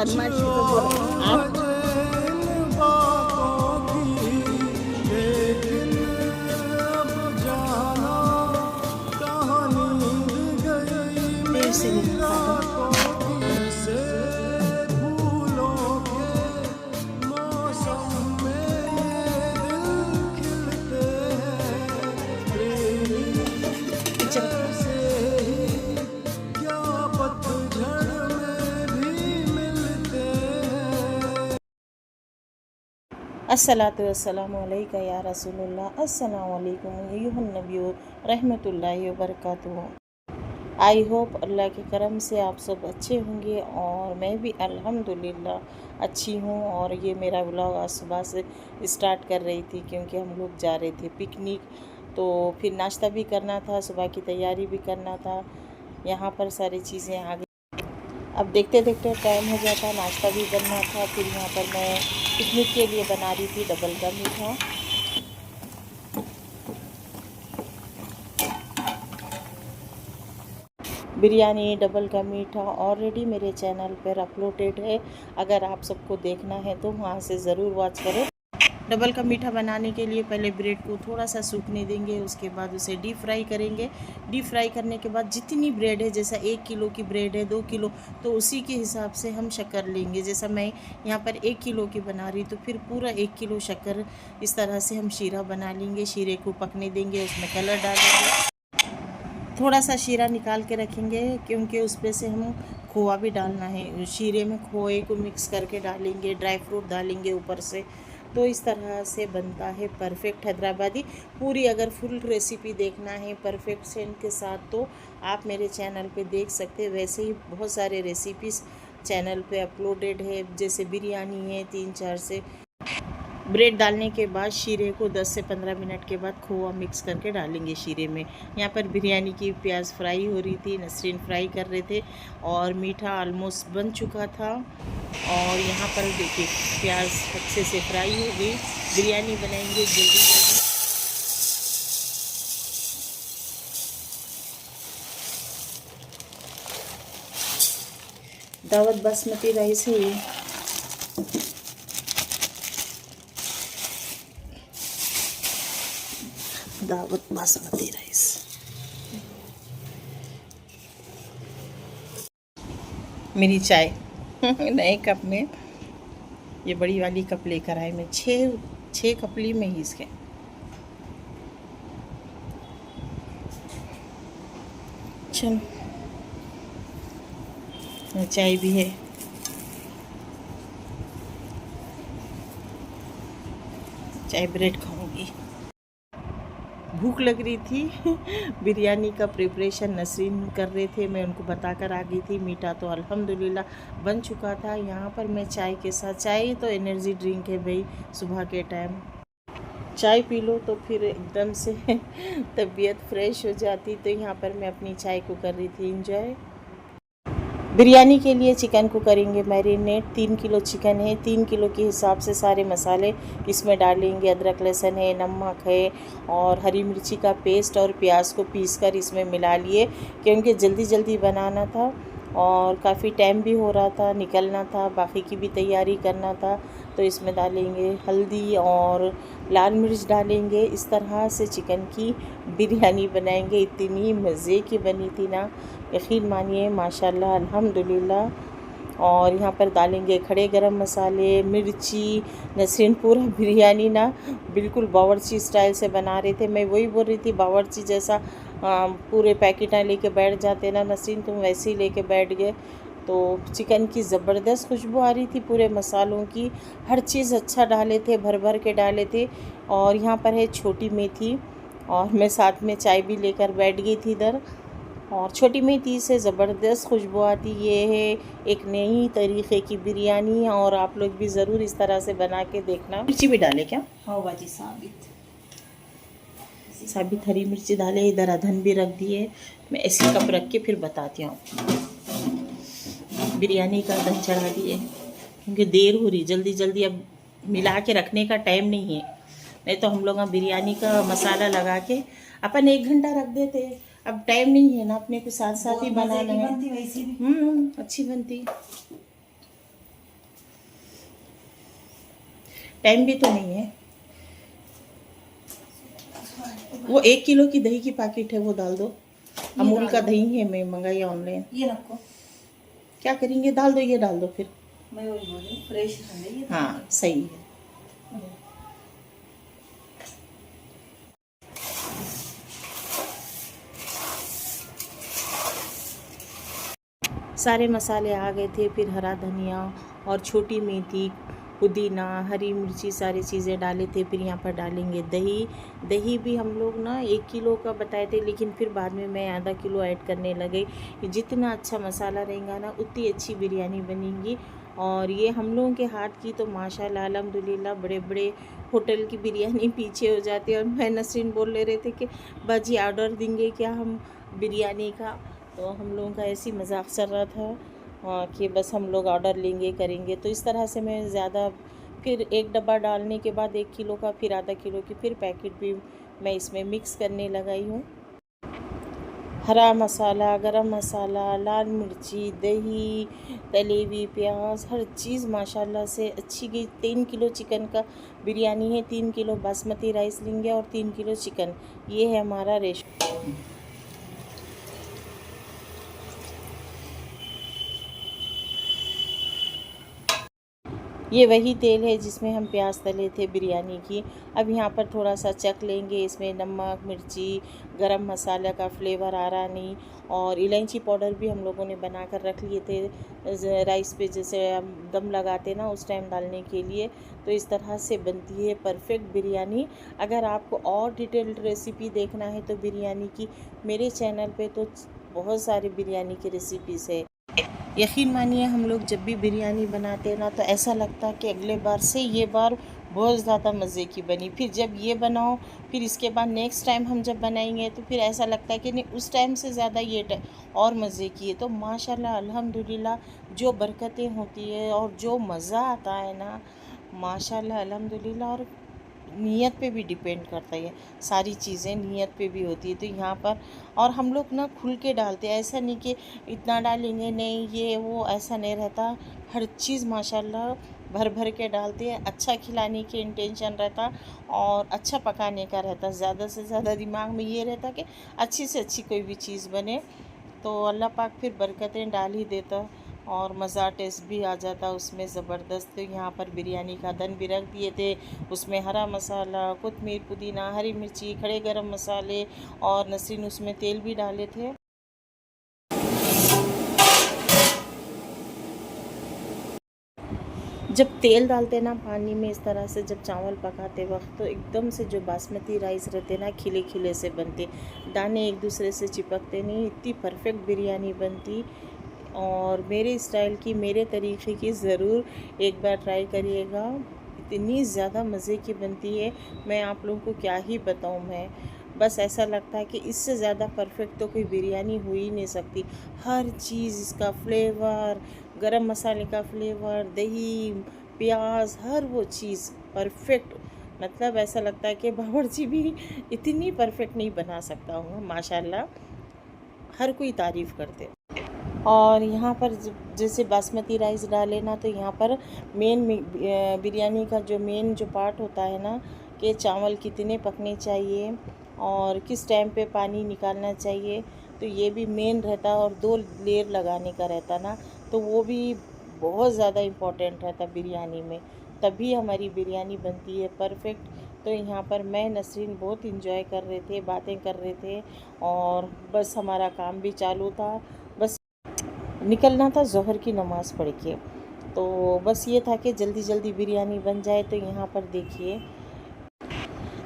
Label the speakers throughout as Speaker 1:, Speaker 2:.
Speaker 1: हनुमान जी को बोला आप से नहीं खाता। अस्सलातु वस्सलामु अलैका या रसूलुल्लाह अस्सलामु अलैकुम अय्युहन नबिय्यु रहमतुल्लाहि व बरकातुहू। आई होप अल्लाह के करम से आप सब अच्छे होंगे और मैं भी अल्हम्दुलिल्लाह अच्छी हूँ। और ये मेरा व्लॉग आज सुबह से स्टार्ट कर रही थी क्योंकि हम लोग जा रहे थे पिकनिक, तो फिर नाश्ता भी करना था, सुबह की तैयारी भी करना था, यहाँ पर सारी चीज़ें आ गई। अब देखते देखते टाइम हो जाता, नाश्ता भी बनना था। फिर यहाँ पर मैं पिकनिक के लिए बना रही थी डबल का मीठा। बिरयानी डबल का मीठा ऑलरेडी मेरे चैनल पर अपलोडेड है, अगर आप सबको देखना है तो वहाँ से ज़रूर वॉच करें। डबल का मीठा बनाने के लिए पहले ब्रेड को थोड़ा सा सूखने देंगे, उसके बाद उसे डीप फ्राई करेंगे। डीप फ्राई करने के बाद जितनी ब्रेड है, जैसा 1 किलो की ब्रेड है 2 किलो, तो उसी के हिसाब से हम शक्कर लेंगे। जैसा मैं यहाँ पर 1 किलो की बना रही तो फिर पूरा 1 किलो शक्कर इस तरह से हम शीरा बना लेंगे। शीरे को पकने देंगे, उसमें कलर डालेंगे, थोड़ा सा शीरा निकाल के रखेंगे क्योंकि उस पर से हम खोआ भी डालना है। शीरे में खोए को मिक्स करके डालेंगे, ड्राई फ्रूट डालेंगे ऊपर से, तो इस तरह से बनता है परफेक्ट हैदराबादी। पूरी अगर फुल रेसिपी देखना है परफेक्शन के साथ तो आप मेरे चैनल पे देख सकते हैं। वैसे ही बहुत सारे रेसिपीज़ चैनल पे अपलोडेड है, जैसे बिरयानी है 3-4 से। ब्रेड डालने के बाद शीरे को 10 से 15 मिनट के बाद खोआ मिक्स करके डालेंगे शीरे में। यहाँ पर बिरयानी की प्याज फ्राई हो रही थी, नसरीन फ्राई कर रहे थे और मीठा ऑलमोस्ट बन चुका था। और यहाँ पर देखिए प्याज अच्छे से फ्राई हो गई। बिरयानी बनाएंगे जल्दी जल्दी। दावत बासमती राइस है ये। दावत बासमती राइस। मेरी चाय नए कप में, ये बड़ी वाली कप लेकर आए मैं, छः कपली में ही इसके। चलो चाय भी है। चाय ब्रेड खाऊंगी। भूख लग रही थी बिरयानी का प्रिपरेशन नसरीन कर रहे थे, मैं उनको बताकर आ गई थी। मीठा तो अल्हम्दुलिल्लाह बन चुका था। यहाँ पर मैं चाय के साथ, चाय तो एनर्जी ड्रिंक है भाई, सुबह के टाइम चाय पी लो तो फिर एकदम से तबीयत फ्रेश हो जाती। तो यहाँ पर मैं अपनी चाय को कर रही थी एंजॉय। बिरयानी के लिए चिकन को करेंगे मैरिनेट। 3 किलो चिकन है, 3 किलो के हिसाब से सारे मसाले इसमें डालेंगे। अदरक लहसुन है, नमक है और हरी मिर्ची का पेस्ट और प्याज को पीसकर इसमें मिला लिए क्योंकि जल्दी जल्दी बनाना था और काफ़ी टाइम भी हो रहा था, निकलना था, बाकी की भी तैयारी करना था। तो इसमें डालेंगे हल्दी और लाल मिर्च डालेंगे। इस तरह से चिकन की बिरयानी बनाएंगे। इतनी मज़े की बनी थी ना, यकीन मानिए माशाल्लाह अल्हम्दुलिल्लाह। और यहाँ पर डालेंगे खड़े गरम मसाले, मिर्ची। नसरीन पूरा बिरयानी ना बिल्कुल बावर्ची स्टाइल से बना रहे थे। मैं वही बोल रही थी, बावर्ची जैसा पूरे पैकेट लेके बैठ जाते ना नसरीन, तुम वैसे ही लेके बैठ गए। तो चिकन की ज़बरदस्त खुशबू आ रही थी, पूरे मसालों की, हर चीज़ अच्छा डाले थे, भर भर के डाले थे। और यहाँ पर है छोटी मेथी, और मैं साथ में चाय भी लेकर बैठ गई थी इधर। और छोटी मेथी से ज़बरदस्त खुशबू आती। ये है एक नई तरीक़े की बिरयानी और आप लोग भी ज़रूर इस तरह से बना के देखना। मिर्ची भी डाले क्या?
Speaker 2: हाँ बाजी,
Speaker 1: साबित हरी मिर्ची डाले। इधर अदहन भी रख दिए। मैं ऐसे कप रख के फिर बताती हूँ। बिरयानी का अदहन चढ़ा दिए क्योंकि देर हो रही, जल्दी जल्दी अब मिला के रखने का टाइम नहीं है। नहीं तो हम लोग बिरयानी का मसाला लगा के अपन 1 घंटा रख देते। अब टाइम नहीं है ना, अपने को साथ साथ ही बनाना है। अच्छी बनती। टाइम भी तो नहीं है। वो 1 किलो की दही की पैकेट है, वो डाल दो। अमूल का दही है, मैं मंगाई ऑनलाइन।
Speaker 2: ये रखो,
Speaker 1: क्या करेंगे, डाल दो, ये डाल दो फिर।
Speaker 2: मैं वही बोल रही हूँ, फ्रेश है।
Speaker 1: हाँ सही है। सारे मसाले आ गए थे, फिर हरा धनिया और छोटी मेथी, पुदीना, हरी मिर्ची, सारी चीज़ें डाले थे। फिर यहाँ पर डालेंगे दही। दही भी हम लोग ना 1 किलो का बताए थे, लेकिन फिर बाद में मैं आधा किलो ऐड करने लगे। जितना अच्छा मसाला रहेगा ना, उतनी अच्छी बिरयानी बनेगी। और ये हम लोगों के हाथ की तो माशाल्लाह अल्हम्दुलिल्लाह, बड़े बड़े होटल की बिरयानी पीछे हो जाती है। और मैं नसरीन बोल ले रहे थे कि बाजी ऑर्डर देंगे क्या हम बिरयानी का। तो हम लोगों का ऐसी मजाक चल रहा था कि बस हम लोग ऑर्डर लेंगे करेंगे। तो इस तरह से मैं ज़्यादा, फिर एक डब्बा डालने के बाद 1 किलो का, फिर आधा किलो की फिर पैकेट भी मैं इसमें मिक्स करने लगाई हूँ। हरा मसाला, गरम मसाला, लाल मिर्ची, दही, तली हुई प्याज, हर चीज़ माशाल्लाह से अच्छी गई। 3 किलो चिकन का बिरयानी है, 3 किलो बासमती राइस लेंगे और 3 किलो चिकन। ये है हमारा रेशो। ये वही तेल है जिसमें हम प्याज तले थे बिरयानी की। अब यहाँ पर थोड़ा सा चख लेंगे, इसमें नमक, मिर्ची, गरम मसाला का फ्लेवर आ रहा नहीं। और इलायची पाउडर भी हम लोगों ने बना कर रख लिए थे राइस पे, जैसे हम दम लगाते ना उस टाइम डालने के लिए। तो इस तरह से बनती है परफेक्ट बिरयानी। अगर आपको और डिटेल्ड रेसिपी देखना है तो बिरयानी की, मेरे चैनल पे तो बहुत सारी बिरयानी की रेसिपीज़ है। यकीन मानिए, हम लोग जब भी बिरयानी बनाते हैं ना, तो ऐसा लगता है कि अगले बार से ये बार बहुत ज़्यादा मज़े की बनी। फिर जब ये बनाओ, फिर इसके बाद नेक्स्ट टाइम हम जब बनाएंगे तो फिर ऐसा लगता है कि नहीं, उस टाइम से ज़्यादा ये और मज़े की है। तो माशाल्लाह अल्हम्दुलिल्लाह, जो बरकतें होती है और जो मज़ा आता है ना, माशाल्लाह अल्हम्दुलिल्लाह। और नीयत पे भी डिपेंड करता है, सारी चीज़ें नीयत पे भी होती है। तो यहाँ पर और हम लोग ना खुल के डालते हैं, ऐसा नहीं कि इतना डालेंगे नहीं ये वो, ऐसा नहीं रहता। हर चीज़ माशाल्लाह भर भर के डालते हैं। अच्छा खिलाने की इंटेंशन रहता और अच्छा पकाने का रहता। ज़्यादा से ज़्यादा दिमाग में ये रहता कि अच्छी से अच्छी कोई भी चीज़ बने। तो अल्लाह पाक फिर बरकतें डाल ही देता और मज़ा, टेस्ट भी आ जाता उसमें ज़बरदस्त। तो यहाँ पर बिरयानी का दम भी रख दिए थे, उसमें हरा मसाला, कोतमीर, पुदीना, हरी मिर्ची, खड़े गरम मसाले और नसरीन उसमें तेल भी डाले थे। जब तेल डालते ना पानी में, इस तरह से जब चावल पकाते वक्त, तो एकदम से जो बासमती राइस रहते ना, खिले खिले से बनते, दाने एक दूसरे से चिपकते नहीं, इतनी परफेक्ट बिरयानी बनती। और मेरे स्टाइल की, मेरे तरीक़े की ज़रूर एक बार ट्राई करिएगा। इतनी ज़्यादा मज़े की बनती है, मैं आप लोगों को क्या ही बताऊँ। मैं बस ऐसा लगता है कि इससे ज़्यादा परफेक्ट तो कोई बिरयानी हो ही नहीं सकती। हर चीज़, इसका फ्लेवर, गरम मसाले का फ्लेवर, दही, प्याज, हर वो चीज़ परफेक्ट। मतलब ऐसा लगता है कि बावर्ची भी इतनी परफेक्ट नहीं बना सकता हूँ। माशाल्लाह, हर कोई तारीफ़ करते। और यहाँ पर जैसे बासमती राइस डाले ना, तो यहाँ पर मेन बिरयानी का जो मेन जो पार्ट होता है ना, कि चावल कितने पकने चाहिए और किस टाइम पे पानी निकालना चाहिए, तो ये भी मेन रहता। और 2 लेयर लगाने का रहता ना, तो वो भी बहुत ज़्यादा इम्पोर्टेंट रहता बिरयानी में, तभी हमारी बिरयानी बनती है परफेक्ट। तो यहाँ पर मैं नसरीन बहुत इंजॉय कर रहे थे, बातें कर रहे थे और बस हमारा काम भी चालू था। बस निकलना था ज़ोहर की नमाज़ पढ़ के, तो बस ये था कि जल्दी जल्दी बिरयानी बन जाए। तो यहाँ पर देखिए,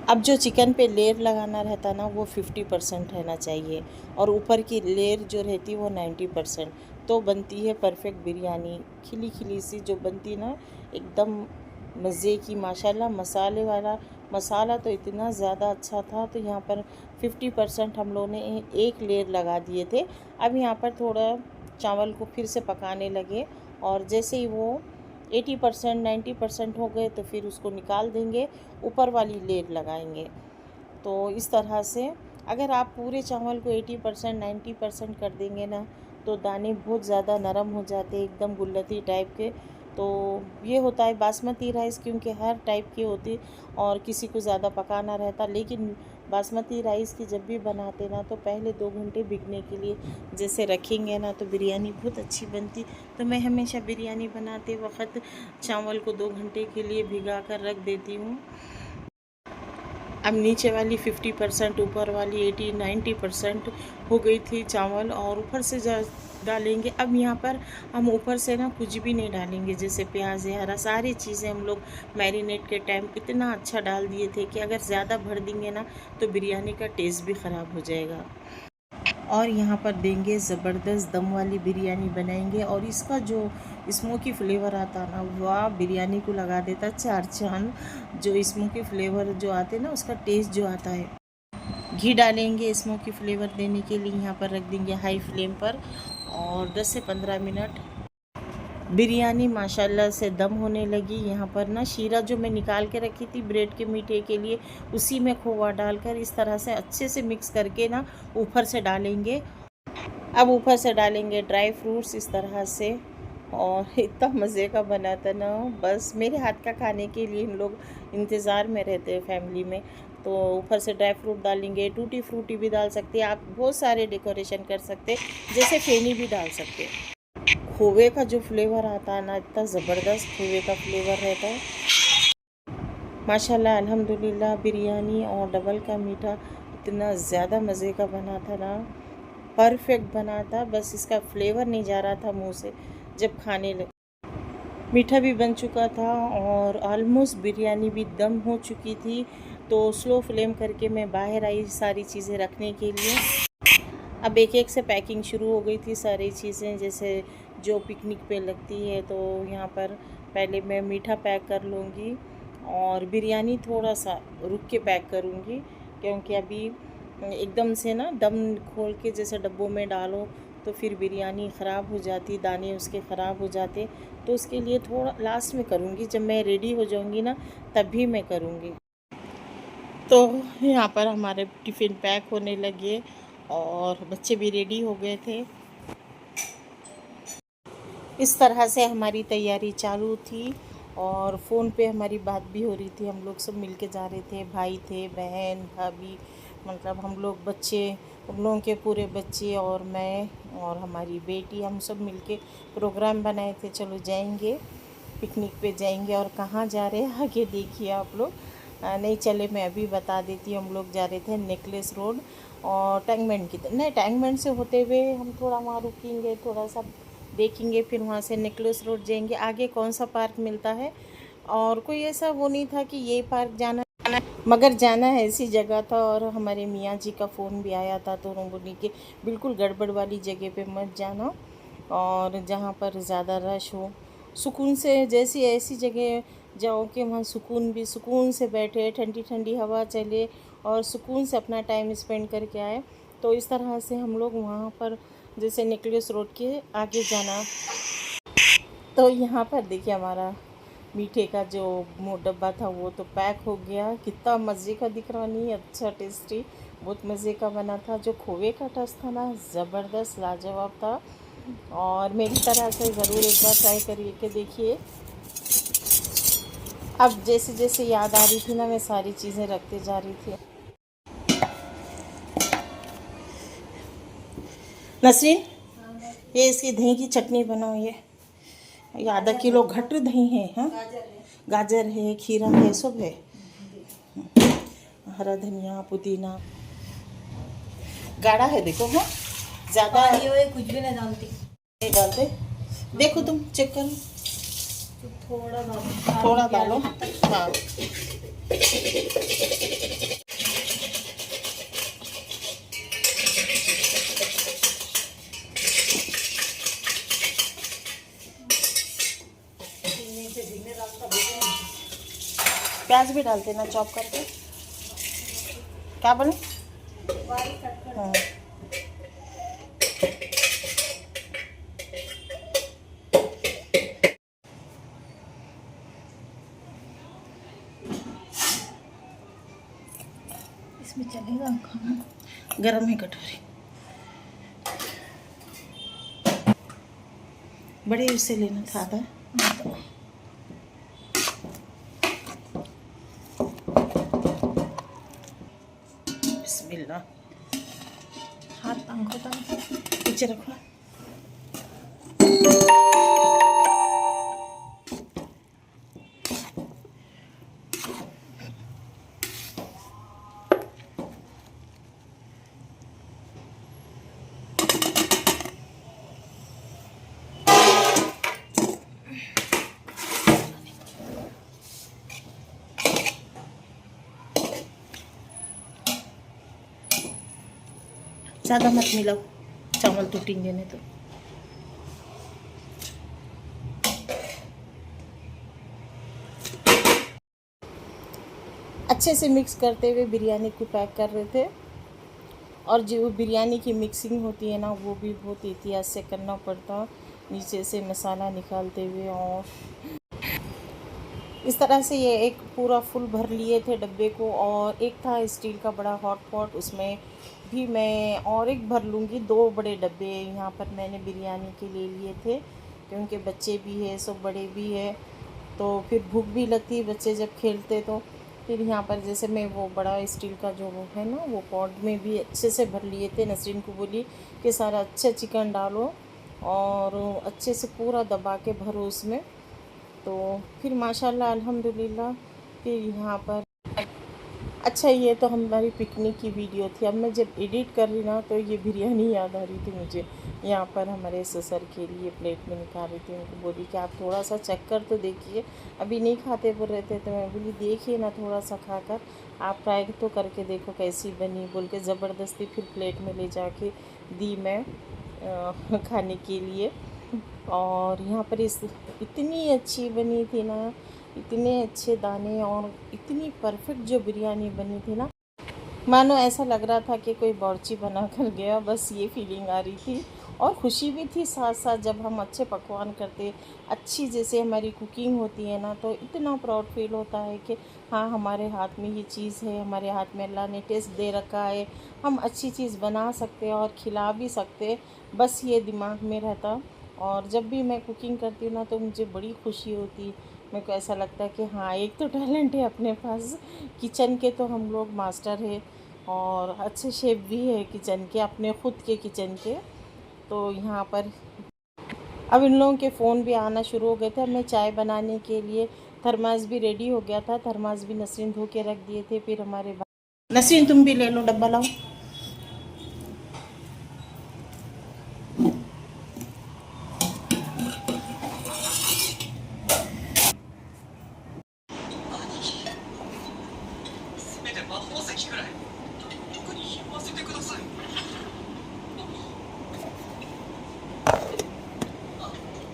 Speaker 1: अब जो चिकन पे लेयर लगाना रहता ना, वो 50% रहना चाहिए और ऊपर की लेयर जो रहती वो 90%। तो बनती है परफेक्ट बिरयानी, खिली खिली सी जो बनती ना, एकदम मज़े की माशाल्लाह। मसाले वाला मसाला तो इतना ज़्यादा अच्छा था। तो यहाँ पर 50% हम लोगों ने एक लेयर लगा दिए थे। अब यहाँ पर थोड़ा चावल को फिर से पकाने लगे और जैसे ही वो 80% 90% हो गए, तो फिर उसको निकाल देंगे, ऊपर वाली लेयर लगाएंगे। तो इस तरह से अगर आप पूरे चावल को 80% 90% कर देंगे ना, तो दाने बहुत ज़्यादा नरम हो जाते, एकदम गुल्लती टाइप के, तो ये होता है बासमती राइस, क्योंकि हर टाइप की होती और किसी को ज़्यादा पकाना रहता। लेकिन बासमती राइस की जब भी बनाते ना तो पहले 2 घंटे भिगने के लिए जैसे रखेंगे ना तो बिरयानी बहुत अच्छी बनती। तो मैं हमेशा बिरयानी बनाते वक्त चावल को 2 घंटे के लिए भिगा कर रख देती हूँ। अब नीचे वाली 50%, ऊपर वाली 80-90% हो गई थी चावल, और ऊपर से डालेंगे। अब यहाँ पर हम ऊपर से ना कुछ भी नहीं डालेंगे, जैसे प्याज या हरा, सारी चीज़ें हम लोग मैरिनेट के टाइम इतना अच्छा डाल दिए थे कि अगर ज़्यादा भर देंगे ना तो बिरयानी का टेस्ट भी ख़राब हो जाएगा। और यहाँ पर देंगे ज़बरदस्त दम वाली बिरयानी बनाएंगे, और इसका जो स्मोकी फ्लेवर आता ना वह बिरयानी को लगा देता 4 चांद। जो स्मोकी फ्लेवर जो आते ना उसका टेस्ट जो आता है। घी डालेंगे स्मोकी फ्लेवर देने के लिए, यहाँ पर रख देंगे हाई फ्लेम पर, और 10 से 15 मिनट बिरयानी माशाल्लाह से दम होने लगी। यहाँ पर ना शीरा जो मैं निकाल के रखी थी ब्रेड के मीठे के लिए, उसी में खोवा डालकर इस तरह से अच्छे से मिक्स करके ना ऊपर से डालेंगे। अब ऊपर से डालेंगे ड्राई फ्रूट्स इस तरह से, और इतना मज़े का बना था ना, बस मेरे हाथ का खाने के लिए इन लोग इंतज़ार में रहते हैं फैमिली में। तो ऊपर से ड्राई फ्रूट डालेंगे, टूटी फ्रूटी भी डाल सकते हैं आप, बहुत सारे डेकोरेशन कर सकते हैं, जैसे फेनी भी डाल सकते हैं। खोवे का जो फ्लेवर आता है ना, इतना ज़बरदस्त खोवे का फ्लेवर रहता है माशाल्लाह। अल्हम्दुलिल्लाह बिरयानी और डबल का मीठा इतना ज़्यादा मज़े का बना था ना, परफेक्ट बना था। बस इसका फ्लेवर नहीं जा रहा था मुंह से जब खाने लगे। मीठा भी बन चुका था और ऑलमोस्ट बिरयानी भी दम हो चुकी थी। तो स्लो फ्लेम करके मैं बाहर आई सारी चीज़ें रखने के लिए। अब एक एक से पैकिंग शुरू हो गई थी सारी चीज़ें, जैसे जो पिकनिक पे लगती है। तो यहाँ पर पहले मैं मीठा पैक कर लूँगी, और बिरयानी थोड़ा सा रुक के पैक करूँगी, क्योंकि अभी एकदम से ना दम खोल के जैसे डब्बों में डालो तो फिर बिरयानी ख़राब हो जाती, दाने उसके ख़राब हो जाते। तो उसके लिए थोड़ा लास्ट में करूँगी, जब मैं रेडी हो जाऊँगी ना तभी मैं करूँगी। तो यहाँ पर हमारे टिफ़िन पैक होने लगे और बच्चे भी रेडी हो गए थे। इस तरह से हमारी तैयारी चालू थी, और फ़ोन पे हमारी बात भी हो रही थी। हम लोग सब मिल के जा रहे थे, भाई थे, बहन, भाभी, मतलब हम लोग बच्चे, उन लोगों के पूरे बच्चे और मैं और हमारी बेटी, हम सब मिल के प्रोग्राम बनाए थे, चलो जाएंगे पिकनिक पे जाएंगे। और कहाँ जा रहे हैं आगे देखिए आप लोग। नहीं चले मैं अभी बता देती हूँ। हम लोग जा रहे थे नेकलेस रोड और टैंकमेंट की नहीं, टैंकमेंट से होते हुए हम थोड़ा वहाँ रुकेंगे, थोड़ा सा देखेंगे, फिर वहाँ से नेकलेस रोड जाएंगे। आगे कौन सा पार्क मिलता है, और कोई ऐसा वो नहीं था कि ये पार्क जाना, मगर जाना है ऐसी जगह था। और हमारे मियाँ जी का फ़ोन भी आया था, तो उन्होंने बोली कि बिल्कुल गड़बड़ वाली जगह पे मत जाना, और जहाँ पर ज़्यादा रश हो, सुकून से जैसी ऐसी जगह जाओ कि वहाँ सुकून से बैठे, ठंडी ठंडी हवा चले और सुकून से अपना टाइम स्पेंड करके आए। तो इस तरह से हम लोग वहाँ पर जैसे नेकलेस रोड के आगे जाना। तो यहाँ पर देखिए हमारा मीठे का जो डब्बा था वो तो पैक हो गया। कितना मज़े का दिख रहा नहीं, अच्छा टेस्टी, बहुत मज़े का बना था। जो खोवे का टेस्ट था ना, ज़बरदस्त लाजवाब था। और मेरी तरह से ज़रूर एक बार ट्राई करके देखिए। अब जैसे जैसे याद आ रही थी ना, मैं सारी चीज़ें रखते जा रही थी। नसरीन, ये इसकी दही की चटनी बनाओ। ये आधा किलो घट दही है। हाँ, गाजर है, खीरा है, सब है, हरा धनिया, पुदीना, गाढ़ा है देखो। हाँ, ज़्यादा
Speaker 2: कुछ भी नहीं डालती,
Speaker 1: नहीं डालते, देखो तुम चेक करो, थोड़ा डालो। हाँ, प्याज भी डालते ना चॉप करके। क्या बने? हाँ,
Speaker 2: इसमें चलेगा खाना।
Speaker 1: गरम है कटोरी, बड़े उससे लेना था आधा। बिस्मिल्लाह।
Speaker 2: हाथ पंखों पर
Speaker 1: पीछे रखो। ज़्यादा मत मिलाओ, चावल टूटेंगे नहीं तो। अच्छे से मिक्स करते हुए बिरयानी को पैक कर रहे थे। और जो बिरयानी की मिक्सिंग होती है ना, वो भी बहुत एहतियात से करना पड़ता, नीचे से मसाला निकालते हुए। और इस तरह से ये एक पूरा फुल भर लिए थे डब्बे को। और एक था स्टील का बड़ा हॉट पॉट, उसमें भी मैं और एक भर लूँगी। 2 बड़े डब्बे यहाँ पर मैंने बिरयानी के लिए लिए थे, क्योंकि बच्चे भी है, सब बड़े भी है, तो फिर भूख भी लगती है बच्चे जब खेलते। तो फिर यहाँ पर जैसे मैं वो बड़ा स्टील का जो वो है ना, वो पॉट में भी अच्छे से भर लिए थे। नसरीन को बोली कि सारा अच्छा चिकन डालो और अच्छे से पूरा दबा के भरो उसमें। तो फिर माशाल्लाह अल्हम्दुलिल्लाह फिर यहाँ पर अच्छा, ये तो हमारी पिकनिक की वीडियो थी। अब मैं जब एडिट कर रही ना, तो ये बिरयानी याद आ रही थी मुझे। यहाँ पर हमारे ससुर के लिए प्लेट में निकाल रही थी, उनको बोली कि आप थोड़ा सा चख कर तो देखिए, अभी नहीं खाते बोल रहे थे, तो मैं बोली देखिए ना, थोड़ा सा खाकर आप ट्राई तो करके देखो कैसी बनी, बोल के ज़बरदस्ती फिर प्लेट में ले जाके दी मैं खाने के लिए। और यहाँ पर इतनी अच्छी बनी थी ना, इतने अच्छे दाने और इतनी परफेक्ट जो बिरयानी बनी थी ना, मानो ऐसा लग रहा था कि कोई बावर्ची बना कर गया, बस ये फीलिंग आ रही थी। और खुशी भी थी साथ साथ, जब हम अच्छे पकवान करते, अच्छी जैसे हमारी कुकिंग होती है ना, तो इतना प्राउड फील होता है कि हाँ, हमारे हाथ में ये चीज़ है, हमारे हाथ में अल्लाह ने टेस्ट दे रखा है, हम अच्छी चीज़ बना सकते हैं और खिला भी सकते, बस ये दिमाग में रहता। और जब भी मैं कुकिंग करती हूँ ना, तो मुझे बड़ी खुशी होती, मेरे को ऐसा लगता है कि हाँ, एक तो टैलेंट है अपने पास, किचन के तो हम लोग मास्टर है और अच्छे शेफ भी है किचन के, अपने ख़ुद के किचन के। तो यहाँ पर अब इन लोगों के फ़ोन भी आना शुरू हो गए थे। अब मैं चाय बनाने के लिए थर्मास भी रेडी हो गया था, थर्मास भी नसरीन धो के रख दिए थे। फिर हमारे नसरीन तुम भी ले लो, डब्बा लाओ।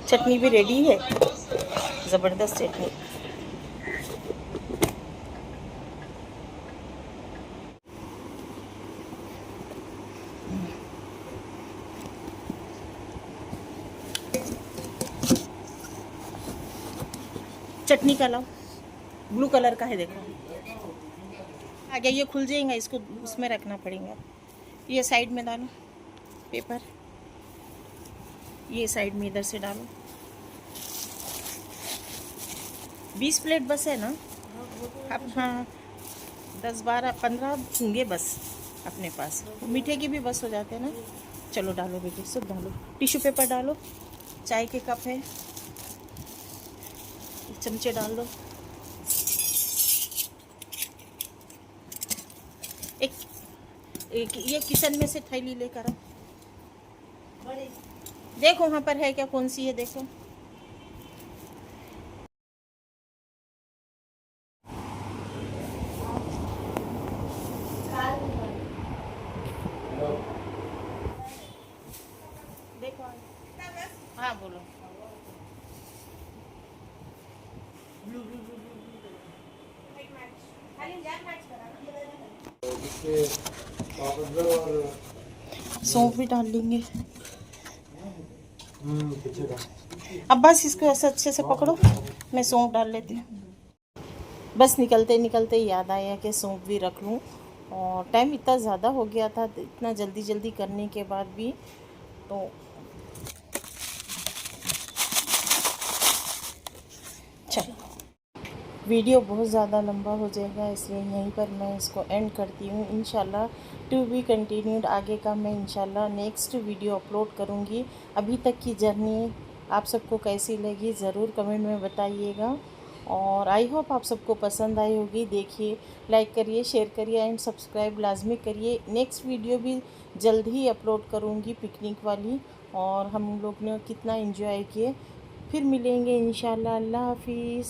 Speaker 1: चटनी भी रेडी है, ज़बरदस्त चटनी। चटनी का लाओ, ब्लू कलर का है देखो, आगे ये खुल जाएगा, इसको उसमें रखना पड़ेगा। ये साइड में डालो पेपर, ये साइड में इधर से डालो। 20 प्लेट बस है ना? अब हाँ, 10 12 15 होंगे बस अपने पास, मीठे की भी बस हो जाते हैं ना। चलो डालो बेटी, सब डालो, टिश्यू पेपर डालो, चाय के कप है, चमचे डाल दो। एक ये किचन में से थैली लेकर आओ, देखो वहाँ पर है क्या, कौन सी है देखो। देखो हाँ बोलो। सौंफ भी डाल लेंगे। अब बस इसको ऐसे अच्छे से पकड़ो, मैं सौंफ डाल लेती हूँ। बस निकलते निकलते याद आया कि सौंफ भी रख लूँ, और टाइम इतना ज़्यादा हो गया था, इतना जल्दी जल्दी करने के बाद भी। तो वीडियो बहुत ज़्यादा लंबा हो जाएगा, इसलिए यहीं पर मैं इसको एंड करती हूँ। इंशाल्लाह टू बी कंटिन्यूड, आगे का मैं इंशाल्लाह नेक्स्ट वीडियो अपलोड करूँगी। अभी तक की जर्नी आप सबको कैसी लगी ज़रूर कमेंट में बताइएगा, और आई होप आप सबको पसंद आई होगी। देखिए, लाइक करिए, शेयर करिए एंड सब्सक्राइब लाजमी करिए। नेक्स्ट वीडियो भी जल्द ही अपलोड करूँगी पिकनिक वाली, और हम लोग ने कितना एंजॉय किए। फिर मिलेंगे इंशाल्लाह। अल्लाह हाफिज़।